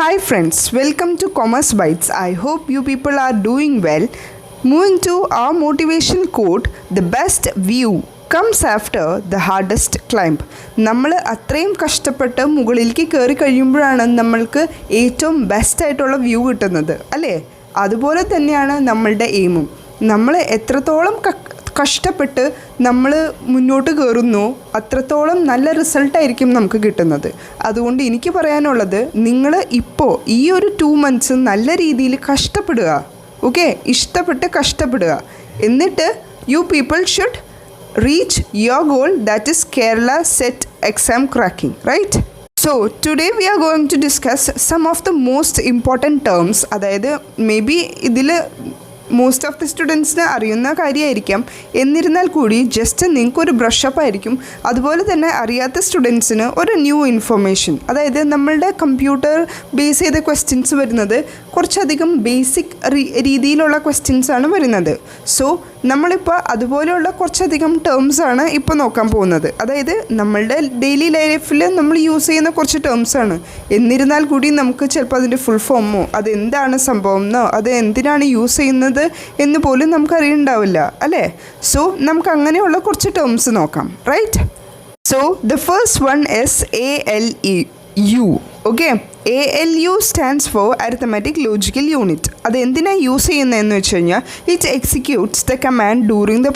Hi friends, welcome to Commerce Bites. I hope you people are doing well. Moving to our motivation quote, the best view comes after the hardest climb. നമ്മൾ അത്രയും കഷ്ടപ്പെട്ട് മുകളിലേക്ക് കയറി കഴിയുമ്പോഴാണ് നമ്മൾക്ക് ഏറ്റവും best ആയിട്ടുള്ള വ്യൂ കിട്ടുന്നത് അല്ലേ? അതുപോലെ തന്നെയാണ് നമ്മളുടെ എയിമും. നമ്മൾ എത്രത്തോളം കഷ്ടപ്പെട്ട് നമ്മൾ മുന്നോട്ട് കയറുന്നു അത്രത്തോളം നല്ല റിസൾട്ടായിരിക്കും നമുക്ക് കിട്ടുന്നത്. അതുകൊണ്ട് എനിക്ക് പറയാനുള്ളത്, നിങ്ങൾ ഇപ്പോൾ ഈ ഒരു 2 months നല്ല രീതിയിൽ കഷ്ടപ്പെടുക. ഓക്കെ, ഇഷ്ടപ്പെട്ട് കഷ്ടപ്പെടുക. എന്നിട്ട് you people should reach your goal, that is Kerala SET exam cracking, right? So today we are going to discuss some of the most important terms. അതായത് മേ ബി ഇതിൽ മോസ്റ്റ് ഓഫ് ദി സ്റ്റുഡൻസിന് അറിയുന്ന കാര്യമായിരിക്കാം, എന്നിരുന്നാൽ കൂടി just നിങ്ങൾക്കൊരു brush up ആയിരിക്കും. അതുപോലെ തന്നെ അറിയാത്ത സ്റ്റുഡൻസിന് ഒരു ന്യൂ ഇൻഫർമേഷൻ. അതായത് നമ്മളുടെ കമ്പ്യൂട്ടർ ബേസ് ചെയ്ത ക്വസ്റ്റ്യൻസ് വരുന്നത് കുറച്ചധികം ബേസിക് രീതിയിലുള്ള ക്വസ്റ്റ്യൻസാണ് വരുന്നത്. സോ നമ്മളിപ്പോൾ അതുപോലെയുള്ള കുറച്ചധികം ടേംസാണ് ഇപ്പോൾ നോക്കാൻ പോകുന്നത്. അതായത് നമ്മളുടെ ഡെയിലി ലൈഫിൽ നമ്മൾ യൂസ് ചെയ്യുന്ന കുറച്ച് ടേംസാണ്. എന്നിരുന്നാൽ കൂടി നമുക്ക് ചിലപ്പോൾ അതിൻ്റെ ഫുൾ ഫോമോ അതെന്താണ് സംഭവം എന്നോ അത് എന്തിനാണ് യൂസ് ചെയ്യുന്നത് എന്ന് പോലും നമുക്ക് അറിയുന്നുണ്ടാവില്ല അല്ലേ? സോ നമുക്ക് അങ്ങനെയുള്ള കുറച്ച് ടേംസ് നോക്കാം, right? So the first one is ALU. Okay, ALU stands for arithmetic logical unit. അത് എന്തിനാണ് യൂസ് ചെയ്യുന്നതെന്ന് വെച്ച് കഴിഞ്ഞാൽ, it executes the command during the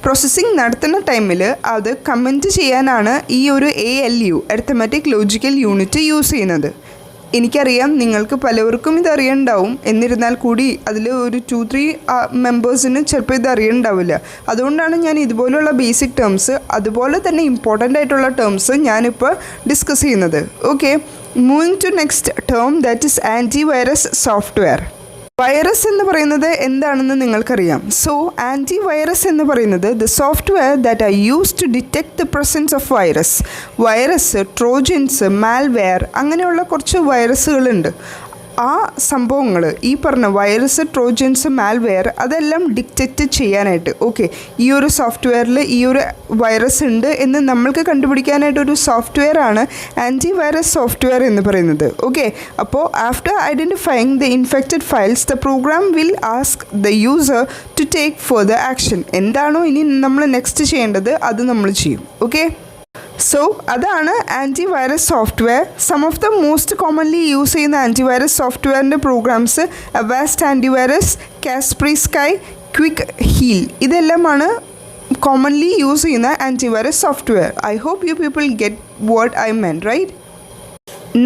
processing നടത്തുന്ന ടൈമിൽ അത് കമൻറ്റ് ചെയ്യാനാണ് ഈ ഒരു ALU arithmetic logical unit use ചെയ്യുന്നത്. എനിക്കറിയാം നിങ്ങൾക്ക് പലവർക്കും ഇത് അറിയണ്ടാവും, എന്നിരുന്നാൽ കൂടി അതിൽ ഒരു 2-3 മെമ്പേഴ്സിന് ചിലപ്പോൾ ഇത് അറിയണ്ടാവില്ല. അതുകൊണ്ടാണ് ഞാൻ ഇതുപോലുള്ള ബേസിക് ടേംസ് അതുപോലെ തന്നെ ഇമ്പോർട്ടൻ്റ് ആയിട്ടുള്ള ടേംസ് ഞാനിപ്പോൾ ഡിസ്കസ് ചെയ്യുന്നത്. Okay, moving to next term, that is anti virus software. Virus എന്ന് പറയുന്നത് എന്താണെന്ന് നിങ്ങൾക്കറിയാം. സോ ആൻറ്റി വൈറസ് എന്ന് പറയുന്നത് the software that are use to detect the presence of virus, trojans, malware, അങ്ങനെയുള്ള കുറച്ച് വൈറസുകളുണ്ട്. ആ സംഭവങ്ങൾ, ഈ പറഞ്ഞ വൈറസ്, ട്രോജൻസ്, മാൽവെയർ, അതെല്ലാം ഡിറ്റക്റ്റ് ചെയ്യാനായിട്ട്, ഓക്കെ, ഈ ഒരു സോഫ്റ്റ്വെയറിൽ ഈ ഒരു വൈറസ് ഉണ്ട് എന്ന് നമ്മൾക്ക് കണ്ടുപിടിക്കാനായിട്ടൊരു സോഫ്റ്റ്വെയർ ആണ് ആൻറ്റി വൈറസ് സോഫ്റ്റ്വെയർ എന്ന് പറയുന്നത്. ഓക്കെ, അപ്പോൾ after identifying the infected files, the program will ask the user to take further action. എന്താണോ ഇനി നമ്മൾ നെക്സ്റ്റ് ചെയ്യേണ്ടത് അത് നമ്മൾ ചെയ്യും. ഓക്കെ, സോ അതാണ് anti virus software. Some of the most commonly use ചെയ്യുന്ന ആൻറ്റി വൈറസ് സോഫ്റ്റ്വെയറിൻ്റെ programs Avast antivirus, Kaspersky, Quick Heal, ഇതെല്ലാമാണ് കോമൺലി യൂസ് ചെയ്യുന്ന anti virus software. I hope you people get what I meant, right?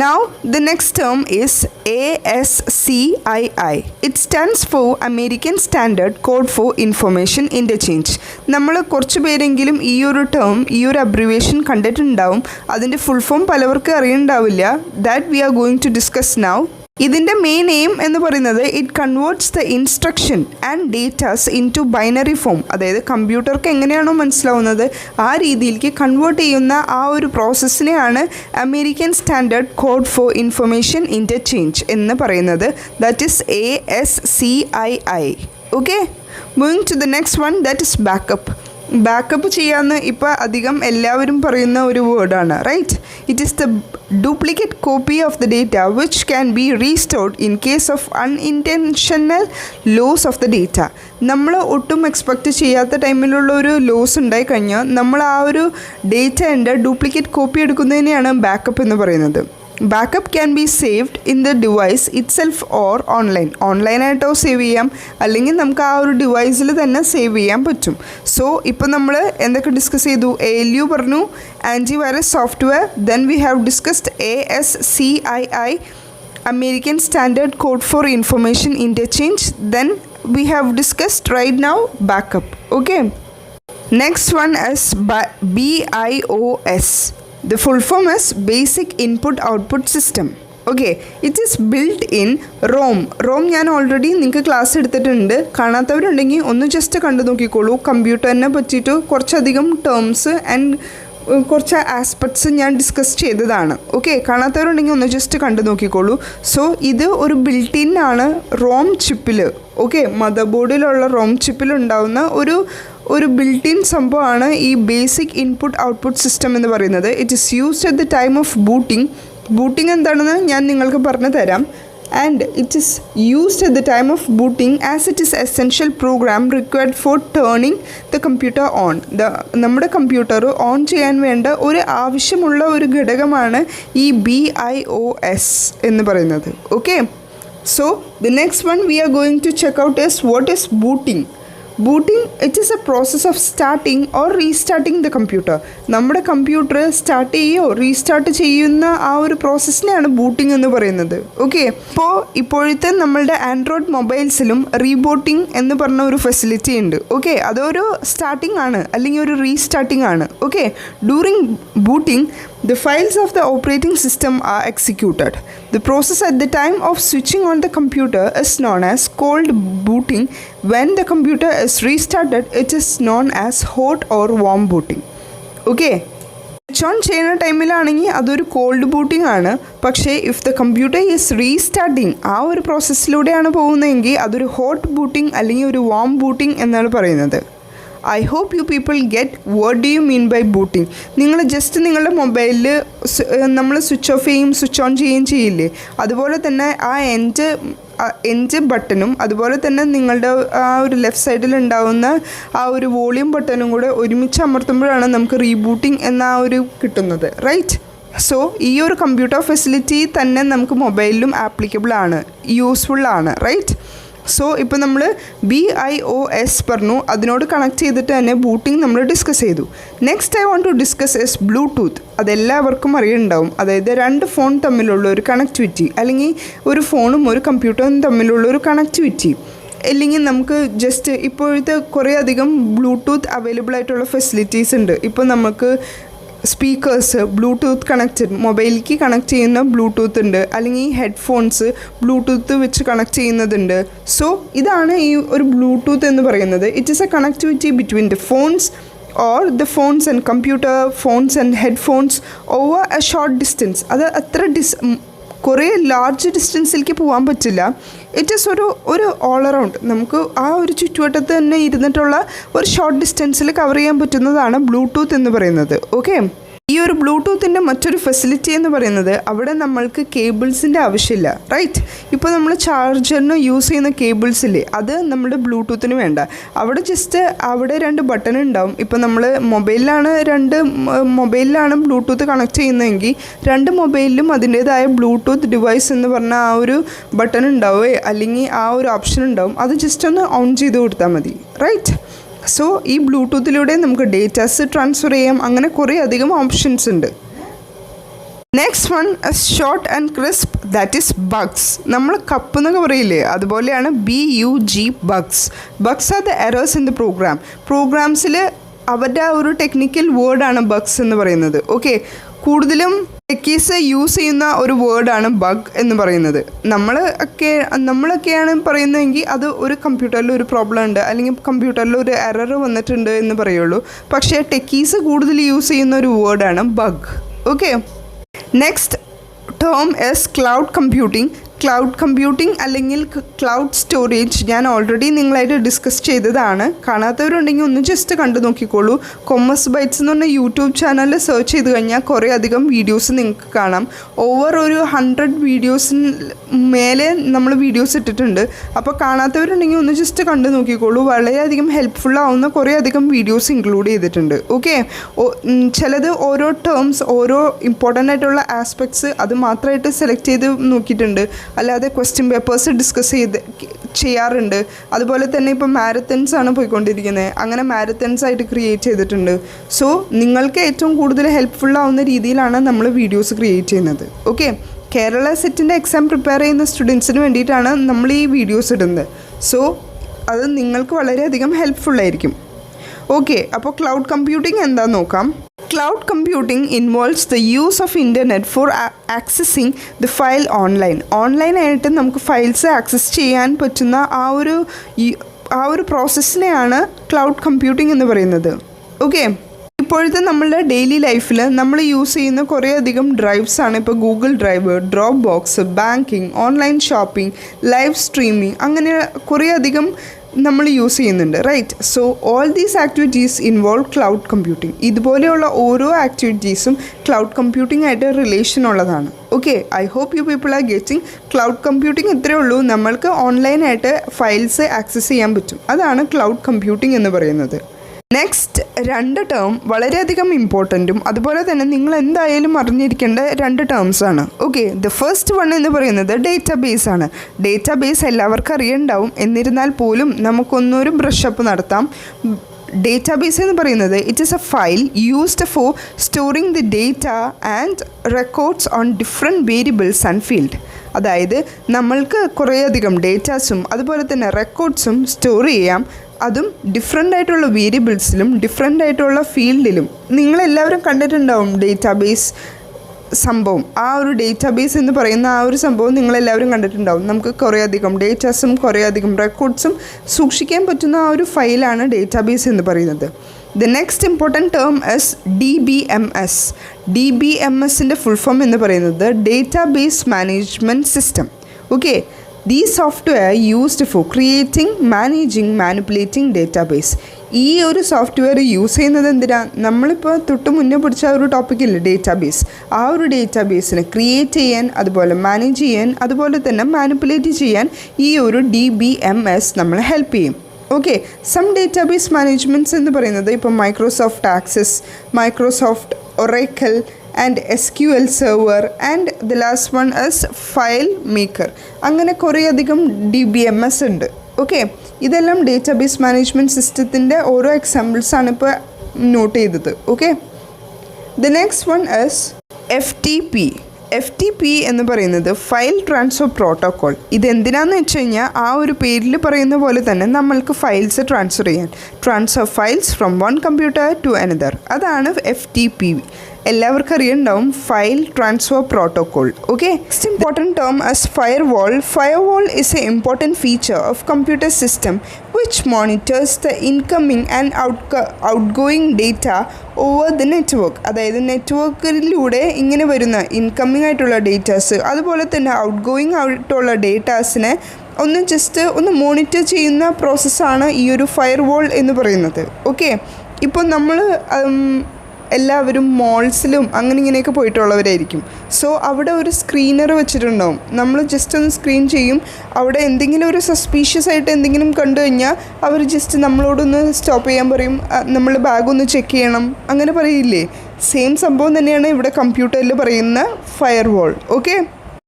Now the next term is ASCII. It stands for American Standard Code for Information Interchange. നമ്മൾ കുറച്ച് പേരെങ്കിലും ഈ ഒരു term, ഈ ഒരു abbreviation കണ്ടിട്ടുണ്ടാവും. അതിൻ്റെ ഫുൾ ഫോം പലവർക്കും അറിയുന്നുണ്ടാവില്ല. That we are going to discuss now. ഇതിൻ്റെ മെയിൻ എയിം എന്ന് പറയുന്നത് it converts the instruction and datas into binary form. അതായത് കമ്പ്യൂട്ടർക്ക് എങ്ങനെയാണോ മനസ്സിലാവുന്നത് ആ രീതിയിലേക്ക് കൺവേർട്ട് ചെയ്യുന്ന ആ ഒരു പ്രോസസ്സിനെയാണ് American standard code for information interchange എന്ന് പറയുന്നത്. That is ASCII. Okay, moving to the next one, that is backup ചെയ്യാമെന്ന് ഇപ്പോൾ അധികം എല്ലാവരും പറയുന്ന ഒരു വേർഡാണ്, right? It is the duplicate copy of the data which can be restored in case of unintentional loss of the data. നമ്മൾ ഒട്ടും expect ചെയ്യാത്ത ടൈമിലുള്ള ഒരു ലോസ് ഉണ്ടായിക്കഴിഞ്ഞാൽ നമ്മൾ ആ ഒരു ഡേറ്റേൻ്റെ ഡ്യൂപ്ലിക്കേറ്റ് കോപ്പി എടുക്കുന്നതിനെയാണ് ബാക്കപ്പ് എന്ന് പറയുന്നത്. Backup can be saved in the device itself or ഓൺലൈനായിട്ടോ സേവ് ചെയ്യാം, അല്ലെങ്കിൽ നമുക്ക് ആ ഒരു ഡിവൈസിൽ തന്നെ സേവ് ചെയ്യാൻ പറ്റും. സോ ഇപ്പോൾ നമ്മൾ എന്തൊക്കെ ഡിസ്കസ് ചെയ്തു? ALU പറഞ്ഞു, anti virus software, then we have discussed ASCII, American standard code for information interchange, then we have discussed right now backup. Okay, next one is BIOS. The full form is Basic Input Output System. Okay, it is build in ROM ഞാൻ already നിങ്ങൾക്ക് class എടുത്തിട്ടുണ്ട്. കാണാത്തവരുണ്ടെങ്കിൽ ഒന്ന് just കണ്ടു നോക്കിക്കോളൂ. കമ്പ്യൂട്ടറിനെ പറ്റിയിട്ട് കുറച്ചധികം ടേംസ് ആൻഡ് കുറച്ച് ആസ്പെക്ട്സ് ഞാൻ ഡിസ്കസ് ചെയ്തതാണ്. ഓക്കെ, കാണാത്തവരുണ്ടെങ്കിൽ ഒന്ന് ജസ്റ്റ് കണ്ടു നോക്കിക്കോളൂ. സോ ഇത് ഒരു ബിൽറ്റ് ഇൻ ആണ് റോം ചിപ്പിൽ. ഓക്കെ, മദർ ബോർഡിലുള്ള റോം ചിപ്പിലുണ്ടാവുന്ന ഒരു ബിൽറ്റ് ഇൻ സംഭവമാണ് ഈ ബേസിക് ഇൻപുട്ട് ഔട്ട്പുട്ട് സിസ്റ്റം എന്ന് പറയുന്നത്. It is used at the time of booting booting എന്താണെന്ന് ഞാൻ നിങ്ങൾക്ക് പറഞ്ഞു തരാം. And it is used at the time of booting as it is essential program required for turning the computer on. നമ്മുടെ computer on ചെയ്യാൻ വേണ്ട ഒരു ആവശ്യമുള്ള ഒരു ഘടകമാണ് ഈ BIOS എന്ന് പറയുന്നത്. Okay, so the next one we are going to check out is what is booting. Booting it is a process of starting or restarting the computer. നമ്മുടെ കമ്പ്യൂട്ടർ സ്റ്റാർട്ട് ചെയ്യുകയോ റീസ്റ്റാർട്ട് ചെയ്യുന്ന ആ ഒരു പ്രോസസ്സിനെയാണ് ബൂട്ടിംഗ് എന്ന് പറയുന്നത്. Okay, ഇപ്പോഴത്തെ നമ്മളുടെ Android മൊബൈൽസിലും rebooting എന്ന് പറഞ്ഞ ഒരു ഫെസിലിറ്റി ഉണ്ട്. ഓക്കെ, അതൊരു സ്റ്റാർട്ടിംഗ് ആണ് അല്ലെങ്കിൽ ഒരു റീസ്റ്റാർട്ടിംഗ് ആണ്. Okay, during booting the files of the operating system are executed. The process at the time of switching on the computer is known as cold booting. When the computer is restarted, it is known as hot or warm booting. Okay, switch on ചെയ്യുന്ന ടൈമിലാണെങ്കിൽ അതൊരു called booting ആണ്. പക്ഷേ if the computer is restarting ആ ഒരു പ്രോസസ്സിലൂടെയാണ് പോകുന്നതെങ്കിൽ അതൊരു hot booting അല്ലെങ്കിൽ ഒരു വാം ബൂട്ടിംഗ് എന്നാണ് പറയുന്നത്. I hope you people get what do you mean by booting. നിങ്ങൾ ജസ്റ്റ് നിങ്ങളുടെ മൊബൈലിൽ നമ്മൾ സ്വിച്ച് ഓഫ് ചെയ്യും സ്വിച്ച് ഓൺ ചെയ്യുകയും ചെയ്യില്ലേ, അതുപോലെ തന്നെ ആ എൻഡ് ബട്ടണും അതുപോലെ തന്നെ നിങ്ങളുടെ ആ ഒരു ലെഫ്റ്റ് സൈഡിൽ ഉണ്ടാകുന്ന ആ ഒരു വോളിയം ബട്ടണും കൂടെ ഒരുമിച്ച് അമർത്തുമ്പോഴാണ് നമുക്ക് റീബൂട്ടിംഗ് എന്ന ആ ഒരു കിട്ടുന്നത്. റൈറ്റ്, സോ ഈ ഒരു കമ്പ്യൂട്ടർ ഫെസിലിറ്റി തന്നെ നമുക്ക് മൊബൈലിലും ആപ്ലിക്കബിൾ ആണ്, യൂസ്ഫുൾ ആണ്. റൈറ്റ്, സോ ഇപ്പോൾ നമ്മൾ BIOS പറഞ്ഞു, അതിനോട് കണക്ട് ചെയ്തിട്ട് തന്നെ ബൂട്ടിംഗ് നമ്മൾ ഡിസ്കസ് ചെയ്തു. Next I want to discuss is Bluetooth. അതെല്ലാവർക്കും അറിയുന്നുണ്ടാവും, അതായത് രണ്ട് ഫോൺ തമ്മിലുള്ള ഒരു കണക്ടിവിറ്റി അല്ലെങ്കിൽ ഒരു ഫോണും ഒരു കമ്പ്യൂട്ടറും തമ്മിലുള്ള ഒരു കണക്ടിവിറ്റി. അല്ലെങ്കിൽ നമുക്ക് ജസ്റ്റ് ഇപ്പോഴത്തെ കുറേ അധികം ബ്ലൂടൂത്ത് അവൈലബിൾ ആയിട്ടുള്ള ഫെസിലിറ്റീസ് ഉണ്ട്. ഇപ്പോൾ നമുക്ക് സ്പീക്കേഴ്സ് ബ്ലൂടൂത്ത് കണക്റ്റഡ്, മൊബൈലിലേക്ക് കണക്ട് ചെയ്യുന്ന ബ്ലൂടൂത്ത് ഉണ്ട്, അല്ലെങ്കിൽ ഹെഡ്ഫോൺസ് ബ്ലൂടൂത്ത് വെച്ച് കണക്ട് ചെയ്യുന്നതുണ്ട്. സോ ഇതാണ് ഈ ഒരു ബ്ലൂടൂത്ത് എന്ന് പറയുന്നത്. It is A connectivity between the phones or the phones and computer, phones and headphones over a short distance. അത് അത്ര കുറേ ലാർജ് ഡിസ്റ്റൻസിലേക്ക് പോകാൻ പറ്റില്ല. ഇറ്റ് ഈസ് ഒരു ഓൾ അറൗണ്ട് നമുക്ക് ആ ഒരു ചുറ്റുവട്ടത്ത് തന്നെ ഇരുന്നിട്ടുള്ള ഒരു ഷോർട്ട് ഡിസ്റ്റൻസിൽ കവർ ചെയ്യാൻ പറ്റുന്നതാണ് ബ്ലൂടൂത്ത് എന്ന് പറയുന്നത്. ഓക്കെ, ഈ ഒരു ബ്ലൂടൂത്തിൻ്റെ മറ്റൊരു ഫെസിലിറ്റി എന്ന് പറയുന്നത് അവിടെ നമ്മൾക്ക് കേബിൾസിൻ്റെ ആവശ്യമില്ല. റൈറ്റ്, ഇപ്പോൾ നമ്മൾ ചാർജറിന് യൂസ് ചെയ്യുന്ന കേബിൾസില്ലേ, അത് നമ്മുടെ ബ്ലൂടൂത്തിന് വേണ്ട. അവിടെ രണ്ട് ബട്ടൺ ഉണ്ടാവും. ഇപ്പോൾ നമ്മൾ മൊബൈലിലാണ് ബ്ലൂടൂത്ത് കണക്ട് ചെയ്യുന്നതെങ്കിൽ രണ്ട് മൊബൈലിലും അതിൻ്റേതായ ബ്ലൂടൂത്ത് ഡിവൈസ് എന്ന് പറഞ്ഞ ആ ഒരു ബട്ടൺ ഉണ്ടാവുകയോ അല്ലെങ്കിൽ ആ ഒരു ഓപ്ഷൻ ഉണ്ടാവും. അത് ജസ്റ്റ് ഒന്ന് ഓൺ ചെയ്ത് കൊടുത്താൽ മതി. റൈറ്റ്, സോ ഈ ബ്ലൂടൂത്തിലൂടെ നമുക്ക് ഡേറ്റാസ് ട്രാൻസ്ഫർ ചെയ്യാം. അങ്ങനെ കുറേ അധികം ഓപ്ഷൻസ് ഉണ്ട്. Next one short and crisp, that is bugs. നമ്മൾ കപ്പ് എന്നൊക്കെ പറയില്ലേ, അതുപോലെയാണ് BUG bugs. Bugs are the errors in the പ്രോഗ്രാംസിൽ അവരുടെ ആ ഒരു ടെക്നിക്കൽ വേർഡാണ് ബഗ്സ് എന്ന് പറയുന്നത്. ഓക്കെ, കൂടുതലും ടെക്കീസ് യൂസ് ചെയ്യുന്ന ഒരു വേർഡാണ് ബഗ് എന്ന് പറയുന്നത്. നമ്മളൊക്കെയാണ് പറയുന്നതെങ്കിൽ അത് ഒരു കമ്പ്യൂട്ടറിൽ ഒരു പ്രോബ്ലം ഉണ്ട് അല്ലെങ്കിൽ കമ്പ്യൂട്ടറിൽ ഒരു എറർ വന്നിട്ടുണ്ട് എന്ന് പറയുള്ളൂ. പക്ഷേ ടെക്കീസ് കൂടുതൽ യൂസ് ചെയ്യുന്ന ഒരു വേർഡാണ് bug. Okay, next term is cloud computing അല്ലെങ്കിൽ ക്ലൗഡ് സ്റ്റോറേജ്. ഞാൻ ഓൾറെഡി നിങ്ങളായിട്ട് ഡിസ്കസ് ചെയ്തതാണ്. കാണാത്തവരുണ്ടെങ്കിൽ ഒന്ന് ജസ്റ്റ് കണ്ടു നോക്കിക്കോളൂ. കൊമേഴ്സ് ബൈറ്റ്സ് എന്ന് പറഞ്ഞ യൂട്യൂബ് ചാനലിൽ സെർച്ച് ചെയ്ത് കഴിഞ്ഞാൽ കുറേ അധികം വീഡിയോസ് നിങ്ങൾക്ക് കാണാം. ഓവർ ഒരു 100 വീഡിയോസിന് മേലെ നമ്മൾ വീഡിയോസ് ഇട്ടിട്ടുണ്ട്. അപ്പോൾ കാണാത്തവരുണ്ടെങ്കിൽ ഒന്ന് ജസ്റ്റ് കണ്ടു നോക്കിക്കോളൂ. വളരെയധികം ഹെൽപ്ഫുൾ ആവുന്ന കുറേ അധികം വീഡിയോസ് ഇൻക്ലൂഡ് ചെയ്തിട്ടുണ്ട്. ഓക്കെ, ചിലത് ഓരോ ടേംസ് ഓരോ ഇമ്പോർട്ടൻ്റ് ആയിട്ടുള്ള ആസ്പെക്ട്സ് അത് മാത്രമായിട്ട് സെലക്ട് ചെയ്ത് നോക്കിയിട്ടുണ്ട്. അല്ലാതെ ക്വസ്റ്റ്യൻ പേപ്പേഴ്സ് ഡിസ്കസ് ചെയ്യാറുണ്ട്. അതുപോലെ തന്നെ ഇപ്പോൾ മാരത്തൺസ് ആണ് പോയിക്കൊണ്ടിരിക്കുന്നത്. അങ്ങനെ മാരത്തൺസ് ആയിട്ട് ക്രിയേറ്റ് ചെയ്തിട്ടുണ്ട്. സോ നിങ്ങൾക്ക് ഏറ്റവും കൂടുതൽ ഹെൽപ്ഫുൾ ആവുന്ന രീതിയിലാണ് നമ്മൾ വീഡിയോസ് ക്രിയേറ്റ് ചെയ്യുന്നത്. ഓക്കെ, കേരള സെറ്റിൻ്റെ എക്സാം പ്രിപ്പയർ ചെയ്യുന്ന സ്റ്റുഡൻസിന് വേണ്ടിയിട്ടാണ് നമ്മൾ ഈ വീഡിയോസ് ഇടുന്നത്. സോ അത് നിങ്ങൾക്ക് വളരെയധികം ഹെൽപ്ഫുള്ളായിരിക്കും. ഓക്കെ, അപ്പോൾ ക്ലൗഡ് കമ്പ്യൂട്ടിംഗ് എന്താണെന്ന് നോക്കാം. Cloud computing involves the use of internet for accessing the file ഓൺലൈനായിട്ട് നമുക്ക് ഫയൽസ് ആക്സസ് ചെയ്യാൻ പറ്റുന്ന ആ ഒരു പ്രോസസ്സിനെയാണ് ക്ലൗഡ് കമ്പ്യൂട്ടിംഗ് എന്ന് പറയുന്നത്. ഓക്കെ, ഇപ്പോഴത്തെ നമ്മളുടെ ഡെയിലി ലൈഫിൽ നമ്മൾ യൂസ് ചെയ്യുന്ന കുറേ അധികം ഡ്രൈവ്സാണ്. ഇപ്പോൾ Google drive, Dropbox, banking, online shopping, live streaming, അങ്ങനെ കുറേ അധികം നമ്മൾ യൂസ് ചെയ്യുന്നുണ്ട്, right? So all these activities involve cloud computing. ഇതുപോലെയുള്ള ഓരോ ആക്ടിവിറ്റീസും ക്ലൗഡ് കമ്പ്യൂട്ടിംഗ് ആയിട്ട് റിലേഷൻ ഉള്ളതാണ്. Okay, I hope you people are getting. Cloud computing ഇത്രയേ ഉള്ളൂ, നമ്മൾക്ക് ഓൺലൈനായിട്ട് ഫയൽസ് ആക്സസ് ചെയ്യാൻ പറ്റും. അതാണ് ക്ലൗഡ് കമ്പ്യൂട്ടിംഗ് എന്ന് പറയുന്നത്. നെക്സ്റ്റ് 2 ടേം വളരെയധികം ഇമ്പോർട്ടൻറ്റും അതുപോലെ തന്നെ നിങ്ങൾ എന്തായാലും അറിഞ്ഞിരിക്കേണ്ട 2 ടേംസാണ്. ഓക്കെ, ദ ഫസ്റ്റ് വൺ എന്ന് പറയുന്നത് ഡേറ്റാബേസ് ആണ്. ഡേറ്റാബേസ് എല്ലാവർക്കും അറിയണ്ടാവും, എന്നിരുന്നാൽ പോലും നമുക്കൊന്നൊരു ബ്രഷപ്പ് നടത്താം. ഡേറ്റാബേസ് എന്ന് പറയുന്നത് it is A file used for storing the data and records on different variables and field. അതായത് നമ്മൾക്ക് കുറേയധികം ഡേറ്റാസും അതുപോലെ തന്നെ റെക്കോർഡ്സും സ്റ്റോർ ചെയ്യാം, അതും ഡിഫറെൻ്റ് ആയിട്ടുള്ള വേരിയബിൾസിലും ഡിഫറെൻ്റ് ആയിട്ടുള്ള ഫീൽഡിലും. നിങ്ങളെല്ലാവരും കണ്ടിട്ടുണ്ടാവും ഡേറ്റാബേസ് സംഭവം. ആ ഒരു ഡേറ്റാബേസ് എന്ന് പറയുന്ന ആ ഒരു സംഭവം നിങ്ങളെല്ലാവരും കണ്ടിട്ടുണ്ടാവും. നമുക്ക് കുറേയധികം ഡേറ്റാസും കുറേയധികം റെക്കോർഡ്സും സൂക്ഷിക്കാൻ പറ്റുന്ന ആ ഒരു ഫയലാണ് ഡേറ്റാബേസ് എന്ന് പറയുന്നത്. The next important term is DBMS. DBMSൻ്റെ ഫുൾ ഫോം എന്ന് പറയുന്നത് database management system. Okay, These software used for creating, managing, manipulating database. ഈ ഒരു സോഫ്റ്റ്വെയർ യൂസ് ചെയ്യുന്നത് എന്തിനാ? നമ്മളിപ്പോൾ തൊട്ട് മുന്നേ പഠിച്ച ഒരു ടോപ്പിക്കില്ലേ ഡേറ്റാബേസ്, ആ ഒരു ഡേറ്റാബേസിനെ ക്രിയേറ്റ് ചെയ്യാൻ, അതുപോലെ മാനേജ് ചെയ്യാൻ, അതുപോലെ തന്നെ മാനിപ്പുലേറ്റ് ചെയ്യാൻ ഈ ഒരു DBMS നമ്മളെ ഹെൽപ്പ് ചെയ്യും. ഓക്കെ, സം ഡേറ്റാബേസ് മാനേജ്മെൻറ്റ്സ് എന്ന് പറയുന്നത് ഇപ്പോൾ Microsoft access, Microsoft Oracle and SQL server and the last one is FileMaker. അങ്ങനെ കുറേയധികം DBMS ഉണ്ട്. ഓക്കെ, ഇതെല്ലാം ഡേറ്റാബേസ് മാനേജ്മെൻറ്റ് സിസ്റ്റത്തിൻ്റെ ഓരോ എക്സാമ്പിൾസാണ് ഇപ്പോൾ നോട്ട് ചെയ്തത്. Okay, the next one is FTP എന്ന് പറയുന്നത് ഫയൽ ട്രാൻസ്ഫർ പ്രോട്ടോക്കോൾ. ഇതെന്തിനാന്ന് വെച്ച് കഴിഞ്ഞാൽ ആ ഒരു പേരിൽ പറയുന്ന പോലെ തന്നെ നമ്മൾക്ക് files transfer files from one computer to another. അതാണ് FTP. എല്ലാവർക്കും അറിയണ്ടാവും file transfer protocol. Okay, next important term as firewall. Firewall is a important feature of computer system which monitors the incoming and outgoing data over the network. അതായത് നെറ്റ്വർക്കിലൂടെ ഇങ്ങനെ വരുന്ന incoming ആയിട്ടുള്ള datas അതുപോലെ തന്നെ outgoing ആയിട്ടുള്ള ഡേറ്റാസിനെ ഒന്ന് മോണിറ്റർ ചെയ്യുന്ന പ്രോസസ്സാണ് ഈ ഒരു ഫയർവാൾ എന്ന് പറയുന്നത്. ഓക്കെ, ഇപ്പോൾ നമ്മൾ എല്ലാവരും മോൾസിലും അങ്ങനെ ഇങ്ങനെയൊക്കെ പോയിട്ടുള്ളവരായിരിക്കും. സോ അവിടെ ഒരു സ്ക്രീനർ വെച്ചിട്ടുണ്ടാവും. നമ്മൾ ജസ്റ്റ് ഒന്ന് സ്ക്രീൻ ചെയ്യും, അവിടെ എന്തെങ്കിലും ഒരു സസ്പീഷ്യസ് ആയിട്ട് എന്തെങ്കിലും കണ്ടു കഴിഞ്ഞാൽ അവർ ജസ്റ്റ് നമ്മളോടൊന്ന് സ്റ്റോപ്പ് ചെയ്യാൻ പറയും, നമ്മൾ ബാഗൊന്ന് ചെക്ക് ചെയ്യണം, അങ്ങനെ പറയില്ലേ? സെയിം സംഭവം തന്നെയാണ് ഇവിടെ കമ്പ്യൂട്ടറിൽ പറയുന്ന ഫയർവാൾ. ഓക്കെ,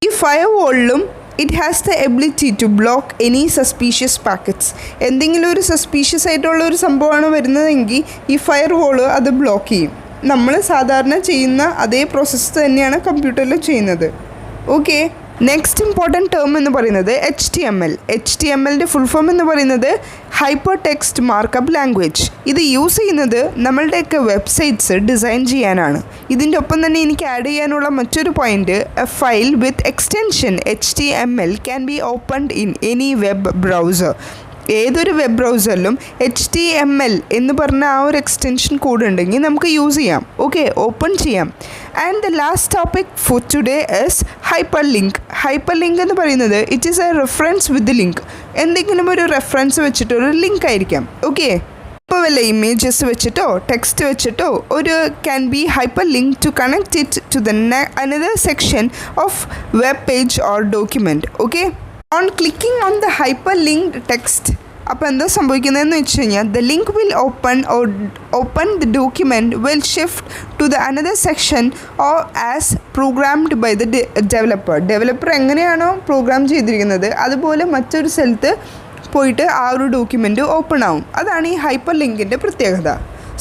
ഈ ഫയർവാളിലും it has the ability to block any suspicious packets. എന്തെങ്കിലും ഒരു സസ്പീഷ്യസ് ആയിട്ടുള്ള ഒരു സംഭവമാണ് വരുന്നതെങ്കിൽ ഈ ഫയർവാൾ അത് ബ്ലോക്ക് ചെയ്യും. നമ്മൾ സാധാരണ ചെയ്യുന്ന അതേ പ്രോസസ്സ് തന്നെയാണ് കമ്പ്യൂട്ടറിൽ ചെയ്യുന്നത്. ഓക്കെ, നെക്സ്റ്റ് ഇമ്പോർട്ടൻറ്റ് ടേം എന്ന് പറയുന്നത് HTML ഫുൾ ഫോം എന്ന് പറയുന്നത് ഹൈപ്പർ ടെക്സ്റ്റ് മാർക്കപ്പ് ലാംഗ്വേജ്. ഇത് യൂസ് ചെയ്യുന്നത് നമ്മളുടെയൊക്കെ വെബ്സൈറ്റ്സ് ഡിസൈൻ ചെയ്യാനാണ്. ഇതിൻ്റെ ഒപ്പം തന്നെ എനിക്ക് ആഡ് ചെയ്യാനുള്ള മറ്റൊരു point, A file with extension HTML can be opened in any web browser. ഏതൊരു വെബ് ബ്രൗസറിലും HTML എന്ന് പറഞ്ഞ ആ ഒരു എക്സ്റ്റൻഷൻ കോഡ് ഉണ്ടെങ്കിൽ നമുക്ക് യൂസ് ചെയ്യാം. ഓക്കെ, ഓപ്പൺ ചെയ്യാം. And the last topic for today is hyper link എന്ന് പറയുന്നത് it is A reference with link. എന്തെങ്കിലും ഒരു റെഫറൻസ് വെച്ചിട്ട് ഒരു ലിങ്ക് ആയിരിക്കാം. ഓക്കെ, ഇപ്പോൾ വല്ല ഇമേജസ് വെച്ചിട്ടോ ടെക്സ്റ്റ് വെച്ചിട്ടോ ഒരു can be hyperlink to connect it to the another section of web page or document. Okay, on clicking on the hyperlinked text, അപ്പോൾ എന്താ സംഭവിക്കുന്നതെന്ന് വെച്ച് കഴിഞ്ഞാൽ the link will open the document will shift to the another section or as programmed by the developer എങ്ങനെയാണോ program ചെയ്തിരിക്കുന്നത് അതുപോലെ മറ്റൊരു സ്ഥലത്ത് പോയിട്ട് ആ ഒരു ഡോക്യുമെൻറ്റ് ഓപ്പൺ ആവും. അതാണ് ഈ ഹൈപ്പർ ലിങ്കിൻ്റെ പ്രത്യേകത.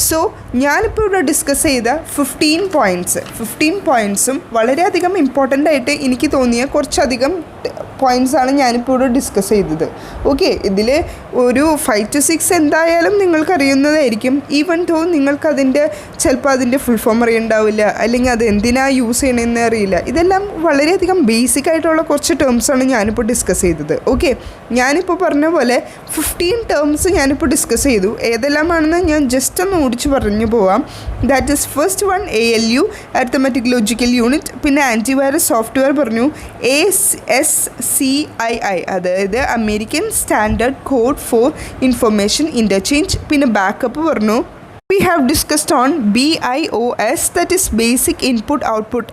സോ ഞാനിപ്പോൾ ഇവിടെ ഡിസ്കസ് ചെയ്ത 15 പോയിൻറ്റ്സും വളരെയധികം ഇമ്പോർട്ടൻ്റ് ആയിട്ട് എനിക്ക് തോന്നിയ കുറച്ചധികം പോയിൻറ്റ്സാണ് ഞാനിപ്പോൾ ഇവിടെ ഡിസ്കസ് ചെയ്തത്. ഓക്കെ, ഇതിൽ ഒരു 5 to 6 എന്തായാലും നിങ്ങൾക്കറിയുന്നതായിരിക്കും. ഈവൻ തോ നിങ്ങൾക്കതിൻ്റെ ചിലപ്പോൾ അതിൻ്റെ ഫുൾ ഫോം അറിയണ്ടാവില്ല, അല്ലെങ്കിൽ അത് എന്തിനാണ് യൂസ് ചെയ്യണമെന്ന് അറിയില്ല. ഇതെല്ലാം വളരെയധികം ബേസിക് ആയിട്ടുള്ള കുറച്ച് ടേംസാണ് ഞാനിപ്പോൾ ഡിസ്കസ് ചെയ്തത്. ഓക്കെ, ഞാനിപ്പോൾ പറഞ്ഞ പോലെ 15 ടേംസ് ഞാനിപ്പോൾ ഡിസ്കസ് ചെയ്തു. ഏതെല്ലാമാണെന്ന് ഞാൻ ജസ്റ്റ് ഒന്ന് ഓടിച്ച് പറഞ്ഞു പറഞ്ഞു പോവാം. That is first one ALU arithmetic logical unit, പിന്നെ ആൻറ്റിവൈറസ് സോഫ്റ്റ്വെയർ പറഞ്ഞു ASCII അതായത് American standard code for information interchange, പിന്നെ ബാക്കപ്പ് പറഞ്ഞു. We have discussed on BIOS, that is basic input output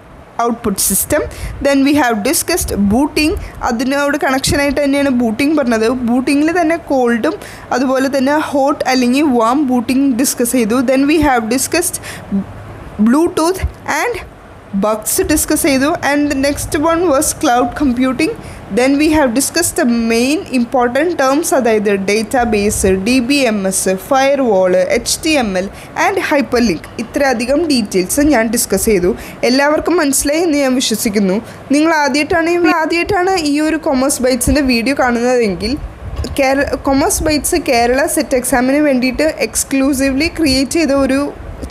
system. Then we have discussed booting, അതിനോട് കണക്ഷനായിട്ട് തന്നെയാണ് booting പറഞ്ഞത്. ബൂട്ടിങ്ങിൽ തന്നെ കോൾഡും അതുപോലെ തന്നെ ഹോട്ട് അല്ലെങ്കിൽ വാം ബൂട്ടിംഗ് ഡിസ്കസ് ചെയ്തു. Then we have discussed Bluetooth and bugs discuss ചെയ്തു. And the next one was cloud computing. Then we have discussed the main important terms, അതായത് database, DBMS, firewall, HTML and hyperlink. ഇത്രയധികം details ഞാൻ discuss ചെയ്തു. എല്ലാവർക്കും മനസ്സിലായി എന്ന് ഞാൻ വിശ്വസിക്കുന്നു. നിങ്ങൾ ആദ്യമായിട്ടാണ് ഈ ഒരു കൊമേഴ്സ് ബൈറ്റ്സിൻ്റെ വീഡിയോ കാണുന്നതെങ്കിൽ കൊമേഴ്സ് ബൈറ്റ്സ് കേരള സെറ്റ് എക്സാമിന് വേണ്ടിയിട്ട് എക്സ്ക്ലൂസീവ്ലി ക്രിയേറ്റ് ചെയ്ത ഒരു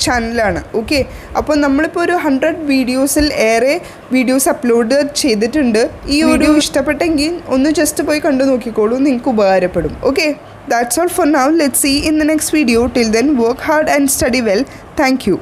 ചാനലാണ്. ഓക്കെ, അപ്പോൾ നമ്മളിപ്പോൾ ഒരു 100 വീഡിയോസിൽ ഏറെ വീഡിയോസ് അപ്ലോഡ് ചെയ്തിട്ടുണ്ട്. ഈ ഒരു ഇഷ്ടപ്പെട്ടെങ്കിൽ ഒന്ന് ജസ്റ്റ് പോയി കണ്ടു നോക്കിക്കോളൂ, നിങ്ങൾക്ക് ഉപകാരപ്പെടും. Okay, that's all for now. Let's see in the next video. Till then work hard and study well. Thank U.